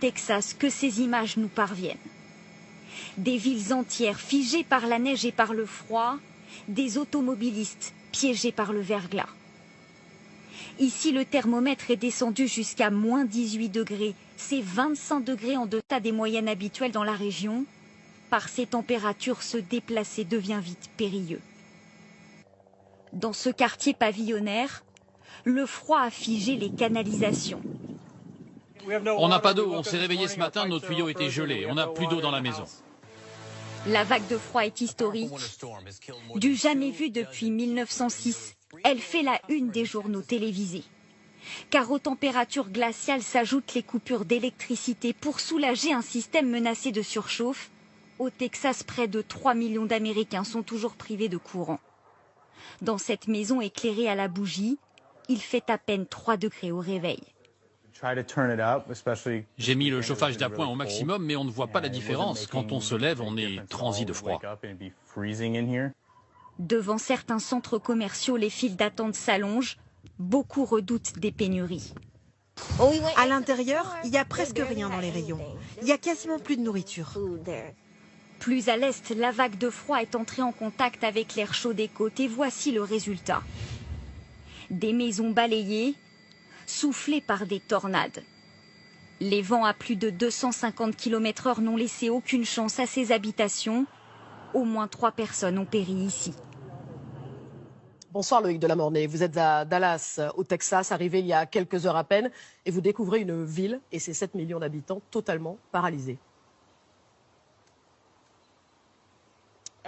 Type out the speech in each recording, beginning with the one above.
Texas que ces images nous parviennent. Des villes entières figées par la neige et par le froid, des automobilistes piégés par le verglas. Ici, le thermomètre est descendu jusqu'à moins 18 degrés. C'est 25 degrés en deçà des moyennes habituelles dans la région. Par ces températures, se déplacer devient vite périlleux. Dans ce quartier pavillonnaire, le froid a figé les canalisations. On n'a pas d'eau, on s'est réveillé ce matin, nos tuyaux étaient gelés, on n'a plus d'eau dans la maison. La vague de froid est historique, du jamais vu depuis 1906. Elle fait la une des journaux télévisés. Car aux températures glaciales s'ajoutent les coupures d'électricité pour soulager un système menacé de surchauffe. Au Texas, près de 3 millions d'Américains sont toujours privés de courant. Dans cette maison éclairée à la bougie, il fait à peine 3 degrés au réveil. J'ai mis le chauffage d'appoint au maximum, mais on ne voit pas la différence. Quand on se lève, on est transi de froid. Devant certains centres commerciaux, les files d'attente s'allongent. Beaucoup redoutent des pénuries. À l'intérieur, il n'y a presque rien dans les rayons. Il n'y a quasiment plus de nourriture. Plus à l'est, la vague de froid est entrée en contact avec l'air chaud des côtes et voici le résultat. Des maisons balayées, soufflées par des tornades. Les vents à plus de 250 km/h n'ont laissé aucune chance à ces habitations. Au moins 3 personnes ont péri ici. Bonsoir Loïc Delamornay, vous êtes à Dallas, au Texas, arrivé il y a quelques heures à peine, et vous découvrez une ville et ses 7 millions d'habitants totalement paralysés.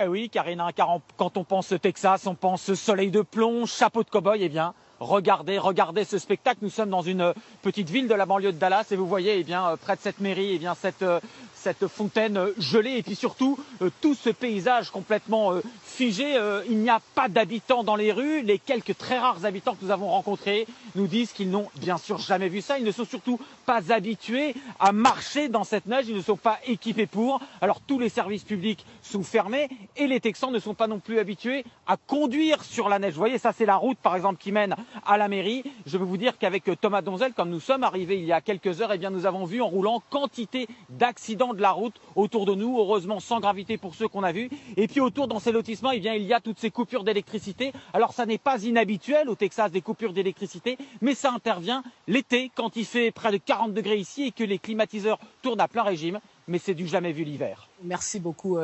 Eh oui, Karina, car quand on pense Texas, on pense soleil de plomb, chapeau de cow-boy. Eh bien, regardez ce spectacle. Nous sommes dans une petite ville de la banlieue de Dallas et vous voyez, eh bien, près de cette mairie, eh bien, cette fontaine gelée et puis surtout tout ce paysage complètement figé. Il n'y a pas d'habitants dans les rues. Les quelques très rares habitants que nous avons rencontrés nous disent qu'ils n'ont bien sûr jamais vu ça. Ils ne sont surtout pas habitués à marcher dans cette neige. Ils ne sont pas équipés pour. Alors tous les services publics sont fermés et les Texans ne sont pas non plus habitués à conduire sur la neige. Vous voyez, ça c'est la route par exemple qui mène à la mairie. Je peux vous dire qu'avec Thomas Donzel, comme nous sommes arrivés il y a quelques heures, eh bien, nous avons vu en roulant quantité d'accidents de la route autour de nous, heureusement sans gravité pour ceux qu'on a vus. Et puis autour dans ces lotissements, eh bien, il y a toutes ces coupures d'électricité. Alors ça n'est pas inhabituel au Texas des coupures d'électricité, mais ça intervient l'été quand il fait près de 40 degrés ici et que les climatiseurs tournent à plein régime. Mais c'est du jamais vu l'hiver. Merci beaucoup.